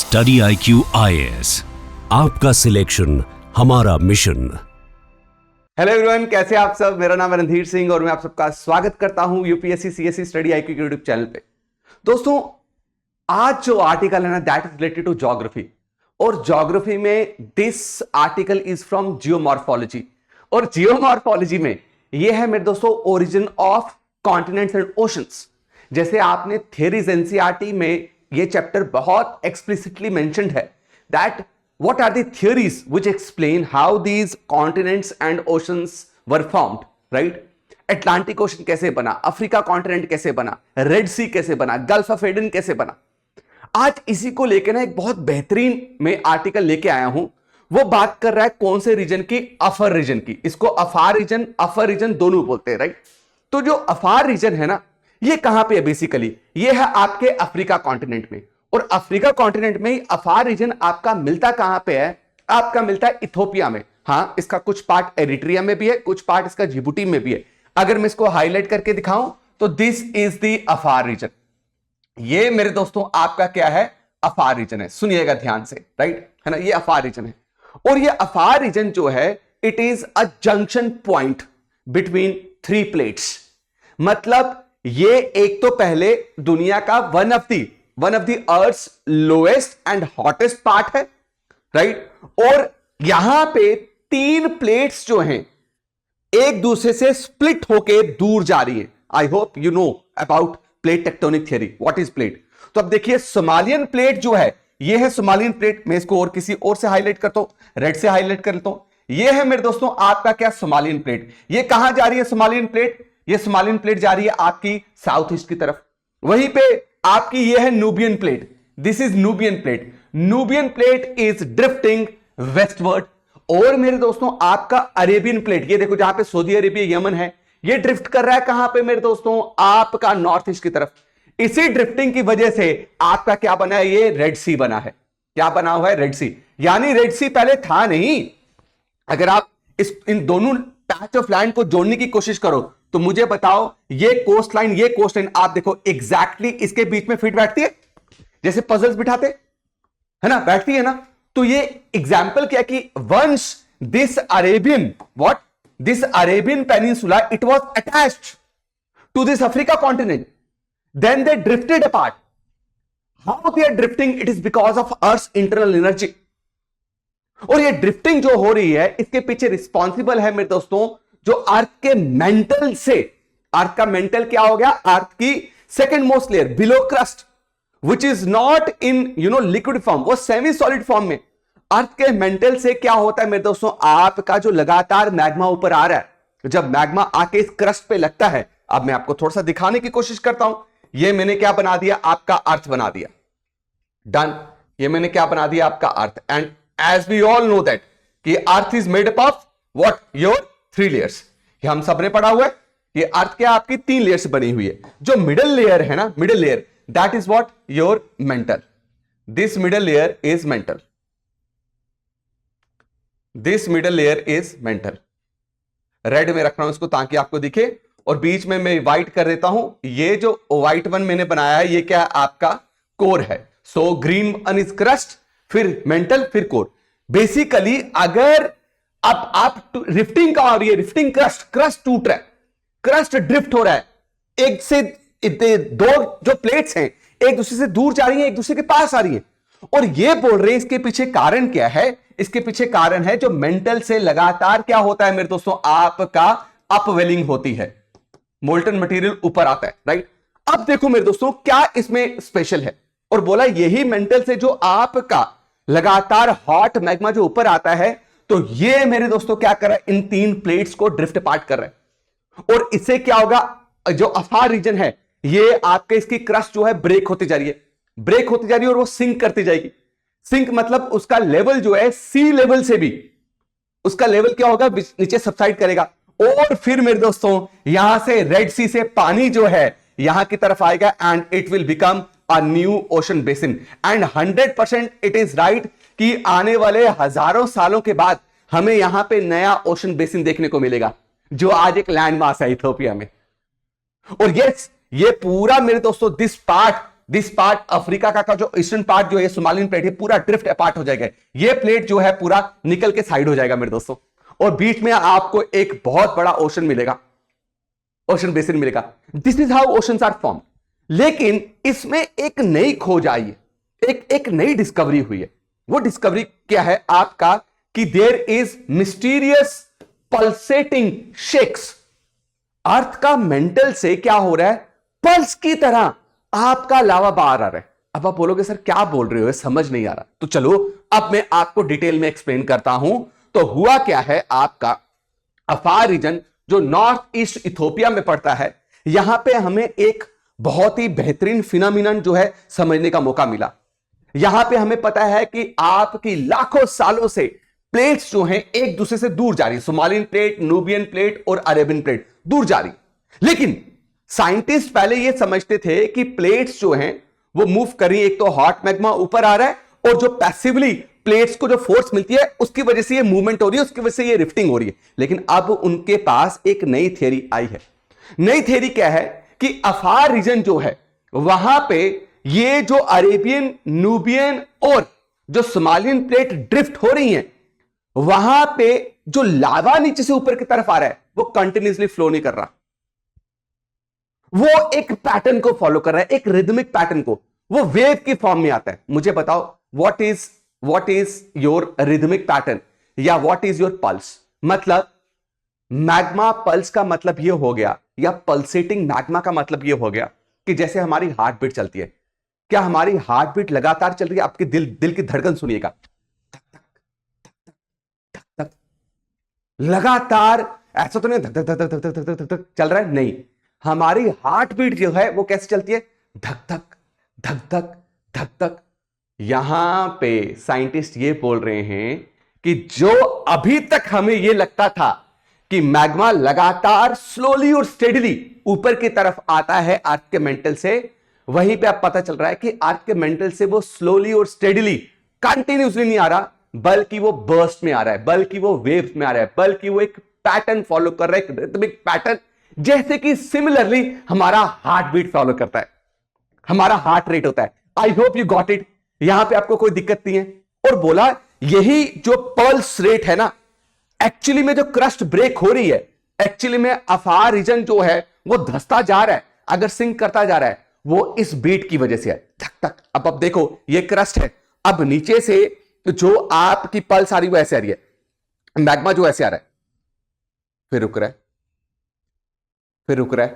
Study IQ IAS, आपका selection हमारा mission. Hello everyone, कैसे आप सब। मेरा नाम है रणधीर सिंह और मैं आप सबका स्वागत करता हूं यूपीएससी सीएससी स्टडी IQ के यूट्यूब चैनल पे। दोस्तों, आज जो आर्टिकल है ना, that is related to geography. और ज्योग्राफी में this article is from geomorphology. और जियोमॉर्फोलॉजी में ये है मेरे दोस्तों origin of continents and oceans. जैसे आपने थियरीज एनसीईआरटी में ये चैप्टर बहुत एक्सप्लिसिटली मेंशन्ड है that what are the theories which explain how these continents and oceans were formed, right? Atlantic ocean कैसे बना, अफ्रीका कॉन्टिनेंट कैसे बना, रेड सी कैसे बना, गल्फ ऑफ एडन कैसे बना। आज इसी को लेकर ना एक बहुत बेहतरीन में आर्टिकल लेके आया हूं। वो बात कर रहा है कौन से रीजन की, अफर रीजन की। इसको अफार रीजन, अफर रीजन दोनों बोलते हैं, राइट? तो जो अफार रीजन है ना, ये कहां पे है बेसिकली, ये है आपके अफ्रीका कॉन्टिनेंट में। और अफ्रीका कॉन्टिनेंट में ही अफार रीजन आपका मिलता कहां पे है, आपका मिलता है इथोपिया में। हाँ, इसका कुछ पार्ट एरिट्रिया में भी है, कुछ पार्ट इसका जिबूटी में भी है। अगर मैं इसको हाईलाइट करके दिखाऊं तो this is the Afar region. ये मेरे दोस्तों आपका क्या है, अफार रीजन है। सुनिएगा ध्यान से, राइट है ना, ये अफार रीजन है। और ये अफार रीजन जो है, it is a junction point between three plates. मतलब ये एक तो पहले दुनिया का one of the earth's lowest and hottest part है, राइट? और यहां पे तीन प्लेट्स जो हैं एक दूसरे से स्प्लिट होके दूर जा रही है। I hope you know about plate tectonic theory. What is plate? तो अब देखिए, सोमालियन प्लेट जो है, ये है सोमालियन प्लेट। मैं इसको और किसी और से हाईलाइट करता हूं, रेड से हाईलाइट कर लेता हूं। ये है मेरे दोस्तों आपका क्या, सोमालियन प्लेट। ये कहां जा रही है सोमालियन प्लेट? ये सोमालियन प्लेट जा रही है आपकी साउथ ईस्ट की तरफ। वहीं पे आपकी ये है Nubian plate. This is Nubian plate. Nubian plate is drifting westward. और मेरे दोस्तों आपका अरेबियन प्लेट, ये देखो जहां पे सऊदी अरेबिया, यमन है, ये ड्रिफ्ट कर रहा है कहां पे मेरे दोस्तों, आपका नॉर्थ ईस्ट की तरफ। इसी ड्रिफ्टिंग की वजह से आपका क्या बना है, ये रेड सी बना है। क्या बना हुआ है, रेड सी। यानी रेड सी पहले था नहीं। अगर आप इन दोनों पैच ऑफ लैंड को जोड़ने की कोशिश करो तो मुझे बताओ, ये कोस्ट लाइन, ये कोस्ट लाइन आप देखो एग्जैक्टली इसके बीच में फिट बैठती है, जैसे पजल्स बिठाते है ना, बैठती है ना। तो ये एग्जाम्पल क्या कि once this Arabian peninsula, it was attached to this Africa continent, then they drifted apart. How they are drifting? It is because of earth internal energy. और ये ड्रिफ्टिंग जो हो रही है, इसके पीछे रिस्पॉन्सिबल है मेरे दोस्तों जो अर्थ के मेंटल से, अर्थ का मेंटल क्या हो गया, अर्थ की second most layer below crust, which is not in liquid form, वो सेमी सॉलिड फॉर्म में। अर्थ के मेंटल से क्या होता है मेरे दोस्तों, आपका जो लगातार मैग्मा ऊपर आ रहा है, जब मैग्मा आके इस क्रस्ट पे लगता है, अब मैं आपको थोड़ा सा दिखाने की कोशिश करता हूं। ये मैंने क्या बना दिया, आपका अर्थ बना दिया। डन। ये मैंने क्या बना दिया, आपका earth. And as we all know that कि earth is made up of what, your three layers. ये हम सबने पढ़ा हुआ है। ये अर्थ क्या आपकी तीन लेयर से बनी हुई है। जो मिडल लेयर है ना, middle layer, that is what, your mental. This middle layer is mental. This middle layer is mental. Red में रख रहा हूं इसको ताकि आपको दिखे, और बीच में मैं व्हाइट कर देता हूं। ये जो व्हाइट वन मैंने बनाया है, ये क्या है, आपका कोर है। So green one is crust, फिर मेंटल, फिर कोर। बेसिकली अगर अब आप रिफ्टिंग का, और ये रिफ्टिंग क्रस्ट टूट रहा है, क्रस्ट ड्रिफ्ट हो रहा है, एक से दो जो प्लेट्स हैं एक दूसरे से दूर जा रही हैं, एक दूसरे के पास आ रही हैं। और ये बोल रहे हैं इसके पीछे कारण क्या है, इसके पीछे कारण है जो मेंटल से लगातार क्या होता है मेरे दोस्तों, आपका अपवेलिंग होती है, मोल्टन मटेरियल ऊपर आता है, राइट? अब देखो मेरे दोस्तों क्या इसमें स्पेशल है, और बोला यही मेंटल से जो आपका लगातार हॉट मैग्मा जो ऊपर आता है, तो ये मेरे दोस्तों क्या कर रहा है, इन तीन प्लेट्स को ड्रिफ्ट अपार्ट कर रहा है। और इससे क्या होगा, जो अफार रीजन है, ये आपके इसकी क्रस्ट जो है ब्रेक होती जा रही है, ब्रेक होती जा रही है, और वो सिंक करती जाएगी। सिंक मतलब उसका लेवल जो है सी लेवल से भी, उसका लेवल क्या होगा, नीचे सबसाइड करेगा। और फिर मेरे दोस्तों यहां से रेड सी से पानी जो है यहां की तरफ आएगा, and it will become a new ocean basin. And 100% it is right कि आने वाले हजारों सालों के बाद हमें यहां पे नया ओशन बेसिन देखने को मिलेगा, जो आज एक लैंड मास है इथियोपिया में। और यस, ये पूरा मेरे दोस्तों this part this part Africa का जो ईस्टर्न पार्ट जो है सोमालियन प्लेट है पूरा ड्रिफ्ट अपार्ट हो जाएगा। ये प्लेट जो है पूरा निकल के साइड हो जाएगा मेरे दोस्तों, और बीच में आपको एक बहुत बड़ा ओशन मिलेगा, ओशन बेसिन मिलेगा। This is how oceans are form. लेकिन इसमें एक नई खोज आई है, एक नई डिस्कवरी हुई है। वो डिस्कवरी क्या है आपका कि there is mysterious pulsating shakes. Earth का मेंटल से क्या हो रहा है, पल्स की तरह आपका लावा बाहर आ रहा है। अब आप बोलोगे सर क्या बोल रहे हो, समझ नहीं आ रहा। तो चलो अब मैं आपको डिटेल में एक्सप्लेन करता हूं। तो हुआ क्या है, आपका अफार रीजन जो नॉर्थ ईस्ट इथोपिया में पड़ता है, यहां पे हमें एक बहुत ही बेहतरीन फिनोमिनन जो है समझने का मौका मिला। यहां पे हमें पता है कि आपकी लाखों सालों से प्लेट्स जो हैं एक दूसरे से दूर जा रही, सोमालियन प्लेट, नूबियन प्लेट और अरेबियन प्लेट दूर जा रही। लेकिन साइंटिस्ट पहले ये समझते थे कि प्लेट्स जो हैं वो मूव कर रही है, एक तो हॉट मैग्मा ऊपर आ रहा है और जो पैसिवली प्लेट्स को जो फोर्स मिलती है उसकी वजह से ये मूवमेंट हो रही है, उसकी वजह से ये रिफ्टिंग हो रही है। लेकिन अब उनके पास एक नई थ्योरी आई है। नई थ्योरी क्या है कि अफार रीजन जो है वहां पे ये जो अरेबियन, नूबियन और जो सोमालियन प्लेट ड्रिफ्ट हो रही हैं, वहां पे जो लावा नीचे से ऊपर की तरफ आ रहा है वो कंटिन्यूसली फ्लो नहीं कर रहा, वो एक पैटर्न को फॉलो कर रहा है, एक रिदमिक पैटर्न को, वो वेव की फॉर्म में आता है। मुझे बताओ what is your rhythmic pattern या व्हाट इज योर पल्स। मतलब मैग्मा पल्स का मतलब यह हो गया, या पल्सेटिंग मैग्मा का मतलब यह हो गया कि जैसे हमारी हार्ट बीट चलती है, क्या हमारी हार्ट बीट लगातार चल रही है? आपके दिल की धड़कन सुनिएगा, लगातार, ऐसा तो नहीं धक धक धक धक धक धक धक धक चल रहा है, नहीं। हमारी हार्ट बीट जो है वो कैसे चलती है, धक धक धक धक धक धक। यहां पे साइंटिस्ट ये बोल रहे हैं कि जो अभी तक हमें ये लगता था कि मैग्मा लगातार स्लोली और स्टेडली ऊपर की तरफ आता है अर्थ के मेंटल से, वहीं पे अब पता चल रहा है कि अर्थ के मेंटल से वो स्लोली और स्टेडली कंटिन्यूसली नहीं आ रहा, बल्कि वो बर्स्ट में आ रहा है, बल्कि वो वेव्स में आ रहा है, बल्कि वो एक पैटर्न फॉलो कर रहा है, एक रिदमिक पैटर्न, जैसे कि सिमिलरली हमारा हार्ट बीट फॉलो करता है, हमारा हार्ट रेट होता है। I hope you got it, यहां पे आपको कोई दिक्कत नहीं है। और बोला यही जो पल्स रेट है ना, एक्चुअली में जो क्रस्ट ब्रेक हो रही है, एक्चुअली में अफार रीजन जो है वो धसता जा रहा है, अगर सिंक करता जा रहा है, वो इस बीट की वजह से है, धक धक। अब देखो ये क्रस्ट है, अब नीचे से जो आपकी पल्स आ रही है वो ऐसे आ रही है, मैग्मा जो ऐसे आ रहा है, फिर रुक रहा है, फिर रुक रहा है,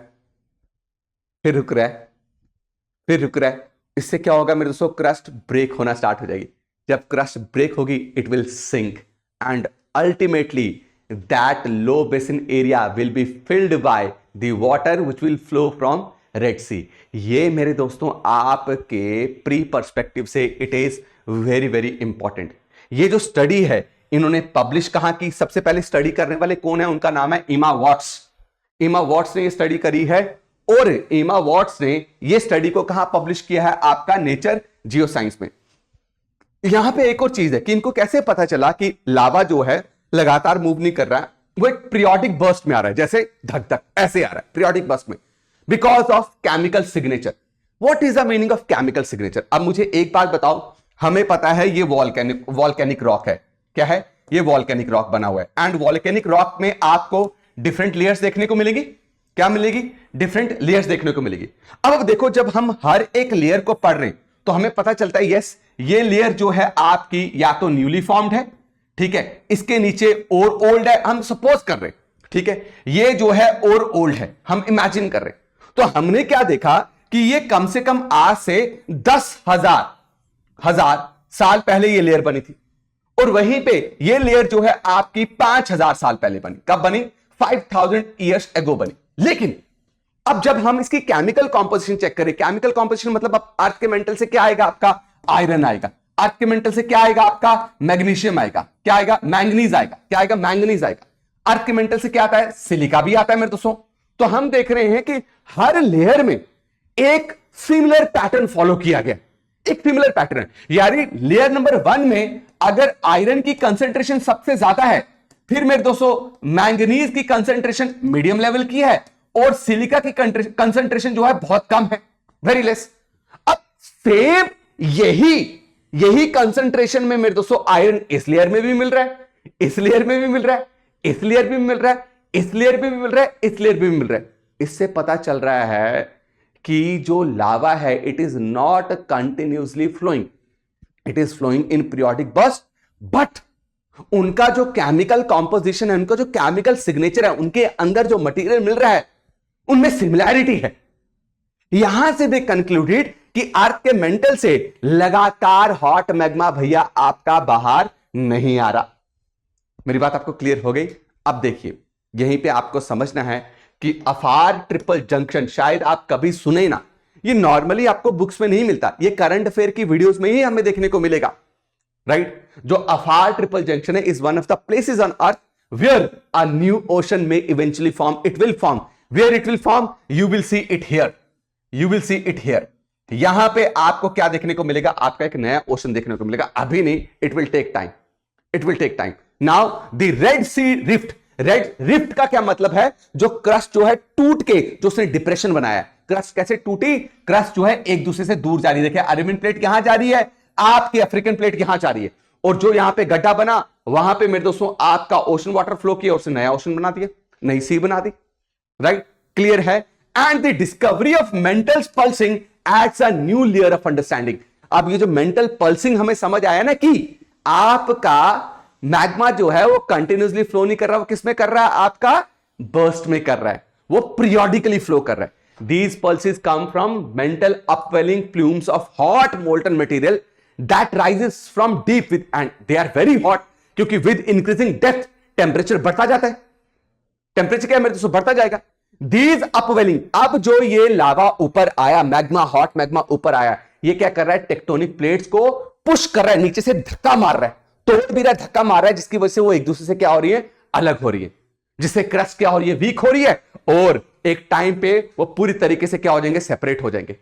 फिर रुक रहा है, फिर रुक रहा है। इससे क्या होगा मेरे दोस्तों, क्रस्ट ब्रेक होना स्टार्ट हो जाएगी। जब क्रस्ट ब्रेक होगी it will sink and ultimately that low basin area will be filled by the water which will flow from Red Sea. ये मेरे दोस्तों आपके प्री पर्सपेक्टिव से it is very very important. ये जो स्टडी है इन्होंने पब्लिश कहां की, सबसे पहले स्टडी करने वाले कौन है, उनका नाम है इमा वॉट्स। इमा वॉट्स ने ये स्टडी करी है, और इमा वॉट्स ने ये स्टडी को कहां पब्लिश किया है, आपका नेचर जियोसाइंस में। यहां पे एक और चीज है कि इनको कैसे पता चला कि लावा जो है लगातार मूव नहीं कर रहा है, वो एक पीरियोडिक बर्स्ट में आ रहा है, जैसे धक धक ऐसे आ रहा है पीरियोडिक बर्स्ट में, because of chemical signature. What is the meaning of chemical signature? अब मुझे एक बात बताओ, हमें पता है ये वॉल्केनिक रॉक है, क्या है ये वॉल्केनिक रॉक बना हुआ है, एंड वॉल्केनिक रॉक में आपको डिफरेंट लेयर्स देखने को मिलेगी, क्या मिलेगी, डिफरेंट लेयर्स देखने को मिलेगी। अब देखो जब हम हर एक लेयर को पढ़ रहे हैं तो हमें पता चलता है यस ये लेयर जो है आपकी या तो न्यूली फॉर्म्ड है, ठीक है, इसके नीचे और ओल्ड है, हम सपोज कर रहे हैं, ठीक है, ये जो है और ओल्ड है, हम इमेजिन कर रहे हैं। तो हमने क्या देखा कि ये कम से कम आज से 10,000 साल पहले ये लेयर बनी थी, और वहीं पे ये लेयर जो है आपकी 5,000 साल पहले बनी। कब बनी? 5,000 ईयर्स एगो बनी। लेकिन अब जब हम इसकी केमिकल कॉम्पोजिशन चेक करें, केमिकल कॉम्पोजिशन मतलब अब अर्थ के मेंटल से क्या आएगा, आपका आयरन आएगा, अर्थ के मेंटल से क्या आएगा, आपका मैग्नीशियम आएगा, क्या आएगा, मैंगनीज आएगा, क्या आएगा, मैंगनीज आएगा। अर्थ के मेंटल से क्या आता है, सिलिका भी आता है मेरे दोस्तों। तो हम देख रहे हैं कि हर लेयर में एक सिमिलर पैटर्न फॉलो किया गया, एक सिमिलर पैटर्न। यानी लेयर नंबर 1 में अगर आयरन की कंसेंट्रेशन सबसे ज्यादा है, फिर मेरे दोस्तों मैंगनीज की कंसेंट्रेशन मीडियम लेवल की है, और सिलिका की कंसेंट्रेशन जो है बहुत कम है, वेरी लेस। अब सेम यही कंसंट्रेशन में मेरे दोस्तों आयरन इस लेयर में भी मिल रहा है, इस लेयर में भी मिल रहा है, इस लेयर में भी मिल रहा है, इस लेयर में भी मिल रहा है, इस लेयर में भी मिल रहा है। इससे पता चल रहा है कि जो लावा है it is not continuously flowing, it is flowing in periodic burst, but उनका जो केमिकल कॉम्पोजिशन है, उनका जो केमिकल सिग्नेचर है, उनके अंदर जो मटेरियल मिल रहा है उनमें सिमिलैरिटी है। यहां से दे कंक्लूडेड कि अर्थ के मेंटल से लगातार हॉट मैग्मा भैया आपका बाहर नहीं आ रहा। मेरी बात आपको क्लियर हो गई? अब देखिए यहीं पे आपको समझना है कि अफार ट्रिपल जंक्शन शायद आप कभी सुने ना, ये नॉर्मली आपको बुक्स में नहीं मिलता, ये करंट अफेयर की वीडियोस में ही हमें देखने को मिलेगा, राइट? जो अफार ट्रिपल जंक्शन है is one of the places on earth where a new ocean may eventually form, it will form, where it will form, you will see it here, you will see it here. यहां पे आपको क्या देखने को मिलेगा? आपका एक नया ओशन देखने को मिलेगा, अभी नहीं, it will take time, it will take time. Now the Red Sea rift, Red rift का क्या मतलब है? जो क्रस्ट जो है टूट के जो उसने डिप्रेशन बनाया है। क्रस्ट कैसे टूटी? क्रस्ट जो है एक दूसरे से दूर जा रही है। देखिए अरेबियन प्लेट यहां जा रही है, आपकी अफ्रीकन प्लेट यहां जा रही है, और जो यहां पे गड्ढा बना वहां पे मेरे दोस्तों आपका ओशन वाटर फ्लो किया और उसने नया ओशन बना दिया, नई सी बना दी, राइट? क्लियर है? And the discovery of mental pulsing adds a new layer of understanding. अब ये जो मेंटल पल्सिंग हमें समझ आया ना कि आपका मैग्मा जो है वो कंटिन्यूसली फ्लो नहीं कर रहा, वो किसमें कर रहा है? आपका बर्स्ट में कर रहा है, वो पीरियोडिकली फ्लो कर रहा है। These pulses come from mental upwelling plumes of hot molten material that rises from deep with, and they are very hot क्योंकि with increasing depth टेम्परेचर बढ़ता जाता है। टेम्परेचर क्या है मेरे दोस्तों? बढ़ता जाएगा। These upwelling, अब जो ये लावा ऊपर आया, मैग्मा, हॉट मैग्मा ऊपर आया, ये क्या कर रहा है? टेक्टोनिक प्लेट्स को पुश कर रहा है, नीचे से धक्का मार रहा है, तोड़ भी रहा है, धक्का मार रहा है, जिसकी वजह से वो एक दूसरे से क्या हो रही है? अलग हो रही है, जिससे क्रस्ट क्या हो रही है? वीक हो रही है, और एक टाइम पे वो पूरी तरीके से क्या हो जाएंगे? सेपरेट हो जाएंगे।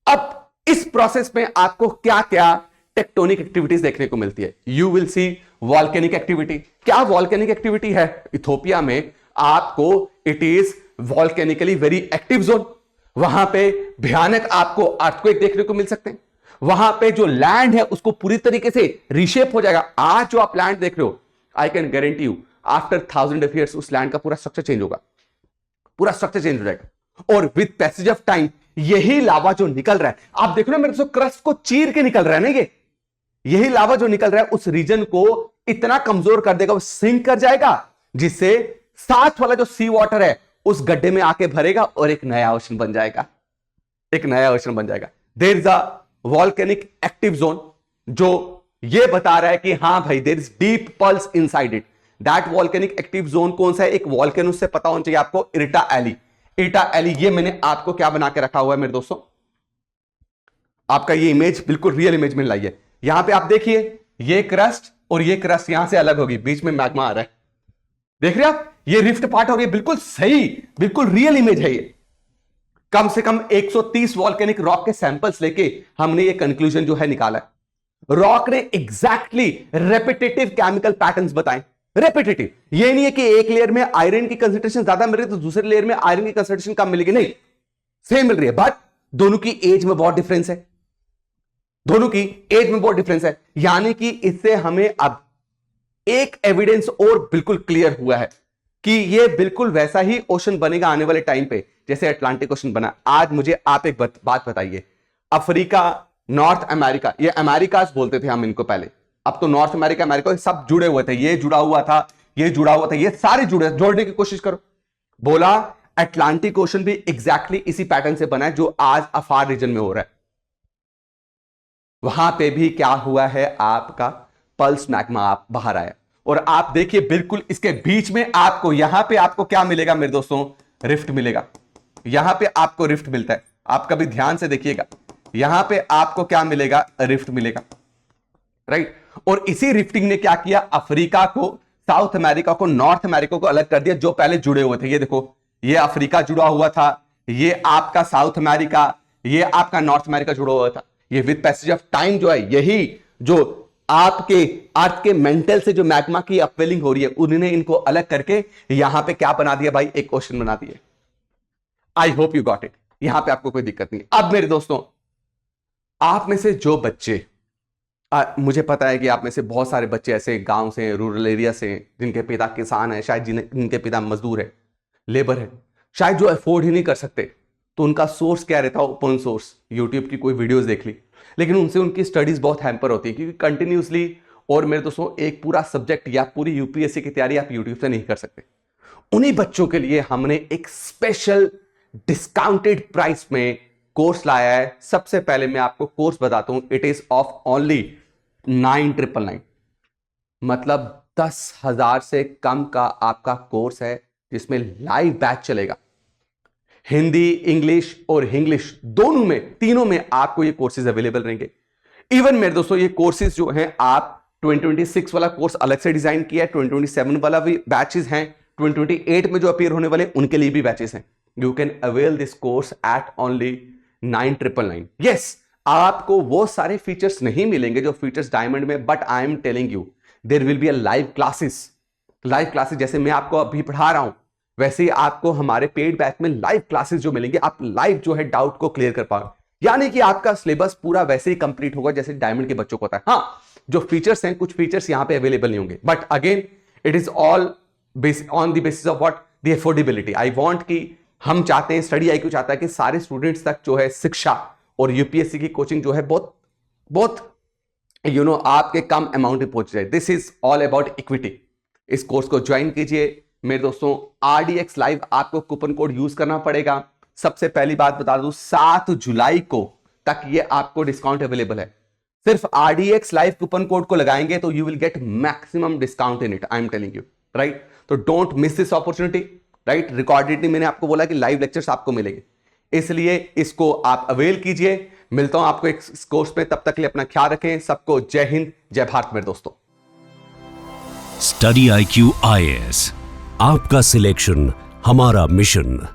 अब इस प्रोसेस में आपको क्या क्या टेक्टोनिक एक्टिविटीज देखने को मिलती है? You will see volcanic activity. क्या वॉल्केनिक एक्टिविटी है? इथोपिया में आपको it is volcanically very active zone, वहां पे भयानक आपको अर्थक्वेक देखने को मिल सकते हैं, वहां पे जो लैंड है उसको पूरी तरीके से रीशेप हो जाएगा। आज जो आप लैंड देख रहे हो, I can guarantee you after 1000 of years उस लैंड का पूरा स्ट्रक्चर चेंज होगा, पूरा स्ट्रक्चर चेंज हो जाएगा। और विद पैसेज ऑफ टाइम यही लावा जो निकल रहा है, आप देख रहे हो मेरे दोस्तों, क्रस्ट को चीर के निकल रहा है ना, यही लावा जो निकल रहा है उस रीजन को इतना कमजोर कर देगा, वो सिंक कर जाएगा, जिससे साथ वाला जो सी वाटर है उस गड्ढे में आके भरेगा और एक नया ओशन बन जाएगा, एक नया ओशन बन जाएगा। There is a volcanic active zone जो ये बता रहा है कि हां भाई there is deep pulse inside it. That volcanic active zone कौन सा है? एक वॉल्केनो से पता होना चाहिए आपको, इरिटा एली। इरिटा एली, ये मैंने आपको क्या बना के रखा हुआ है मेरे दोस्तों, आपका ये इमेज बिल्कुल रियल इमेज में लाई है। यहां पे आप देखिए ये क्रस्ट और ये क्रस्ट यहां से अलग होगी, बीच में मैग्मा आ रहा है, देख रहे हैं आप? ये रिफ्ट पार्ट हो रही है, बिल्कुल सही, बिल्कुल रियल इमेज है ये। कम से कम 130 वॉल्केनिक रॉक के सैंपल्स लेके हमने ये कंक्लूजन जो है निकाला है। रॉक ने एग्जैक्टली रेपिटेटिव केमिकल पैटर्न्स बताए, रेपिटेटिव। ये नहीं है कि एक लेयर में आयरन की कंसंट्रेशन ज्यादा मिल रही है तो दूसरे लेयर में आयरन की कंसंट्रेशन कम मिलेगी, नहीं, सेम मिल रही है, बट दोनों की एज में बहुत डिफरेंस है, दोनों की एज में बहुत डिफरेंस है। यानी कि इससे हमें अब एक एविडेंस और बिल्कुल क्लियर हुआ है कि ये बिल्कुल वैसा ही ओशन बनेगा आने वाले टाइम पे जैसे अटलांटिक ओशन बना। आज मुझे आप एक बात बताइए, अफ्रीका, नॉर्थ अमेरिका, ये अमेरिकास बोलते थे हम इनको पहले, अब तो नॉर्थ अमेरिका, अमेरिका सब जुड़े हुए थे, ये जुड़ा हुआ था, ये जुड़ा हुआ था, ये सारे जोड़ने की कोशिश करो। बोला अटलांटिक ओशन भी एग्जैक्टली इसी पैटर्न से बना है जो आज अफार रीजन में हो रहा है। वहां पे भी क्या हुआ है? आपका पल्स मैग्मा बाहर आया, और आप देखिए बिल्कुल इसके बीच में आपको, यहां पे आपको क्या मिलेगा मेरे दोस्तों? रिफ्ट मिलेगा। यहां पे आपको रिफ्ट मिलता है, आप कभी ध्यान से देखिएगा, यहां पे आपको क्या मिलेगा? रिफ्ट मिलेगा, राइट? और इसी रिफ्टिंग ने क्या किया? अफ्रीका को, साउथ अमेरिका को, नॉर्थ अमेरिका को अलग कर दिया, जो पहले जुड़े हुए थे। ये देखो, ये अफ्रीका जुड़ा हुआ था, ये आपका साउथ अमेरिका, ये आपका नॉर्थ अमेरिका जुड़ा हुआ था। ये विद पैसेज ऑफ टाइम जो है, यही जो आपके अर्थ के मेंटल से जो मैग्मा की अपवेलिंग हो रही है, उन्होंने इनको अलग करके यहां पे क्या बना दिया भाई? एक ओशन बना दिया। I hope you got it, यहां पे आपको कोई दिक्कत नहीं। अब मेरे दोस्तों आप में से जो बच्चे मुझे पता है कि आप में से बहुत सारे बच्चे ऐसे गांव से, रूरल एरिया से, जिनके पिता किसान है, शायद जिनके पिता मजदूर है, लेबर है, शायद जो अफोर्ड ही नहीं कर सकते, तो उनका सोर्स क्या रहता है? ओपन सोर्स, यूट्यूब की कोई वीडियोस देख ली। लेकिन उनसे उनकी स्टडीज बहुत हैम्पर होती है, क्योंकि कंटिन्यूसली, और मेरे दोस्तों, एक पूरा सब्जेक्ट या पूरी यूपीएससी की तैयारी आप यूट्यूब से नहीं कर सकते। उन्हीं बच्चों के लिए हमने एक स्पेशल डिस्काउंटेड प्राइस में कोर्स लाया है। सबसे पहले मैं आपको कोर्स बताता हूं। इट इज ऑफ ओनली 9,999, मतलब 10,000 से कम का आपका कोर्स है, जिसमें लाइव बैच चलेगा। हिंदी, इंग्लिश और इंग्लिश दोनों में, तीनों में आपको ये कोर्सेज अवेलेबल रहेंगे। इवन मेरे दोस्तों, ये कोर्सेज जो हैं, आप 2026 वाला कोर्स अलग से डिजाइन किया है, 2027 वाला भी बैचेस हैं, 2028 में जो अपीयर होने वाले उनके लिए भी बैचेस हैं। You can avail this course at only 9,999। Yes, आपको वो सारे फीचर्स नहीं मिलेंगे जो फीचर्स डायमंड में, but I am telling you there will be a live classes. जैसे मैं आपको अभी पढ़ा रहा हूं, वैसे ही आपको हमारे पेड बैच में लाइव क्लासेस जो मिलेंगे, आप लाइव जो है डाउट को क्लियर कर पाओ। यानी कि आपका सिलेबस पूरा वैसे ही कंप्लीट होगा जैसे डायमंड के बच्चों को होता है। हाँ, जो फीचर्स हैं, कुछ फीचर्स यहां पे अवेलेबल नहीं होंगे, but again it is all on the basis of what, the affordability. I want कि हम चाहते हैं, स्टडी IQ चाहता है कि सारे स्टूडेंट्स तक जो है शिक्षा और यूपीएससी की कोचिंग जो है बहुत बहुत आपके कम अमाउंट में पहुंच जाए। This is all about equity. इस कोर्स को ज्वाइन कीजिए मेरे दोस्तों। RDX लाइव आपको कूपन कोड यूज करना पड़ेगा। सबसे पहली बात बता दूं, 7 जुलाई को तक ये आपको डिस्काउंट अवेलेबल है। सिर्फ RDX लाइव कूपन कोड को लगाएंगे तो you will get maximum discount in it, I am telling you, right. तो don't miss this opportunity, right. Recorded मैंने आपको बोला कि लाइव लेक्चर्स आपको मिलेंगे, इसलिए इसको आप अवेल कीजिए। मिलता हूं आपको एक कोर्स में, तब तक के लिए अपना ख्याल रखें। सबको जय हिंद, जय भारत मेरे दोस्तों। स्टडी IQ IAS, आपका सिलेक्शन हमारा मिशन।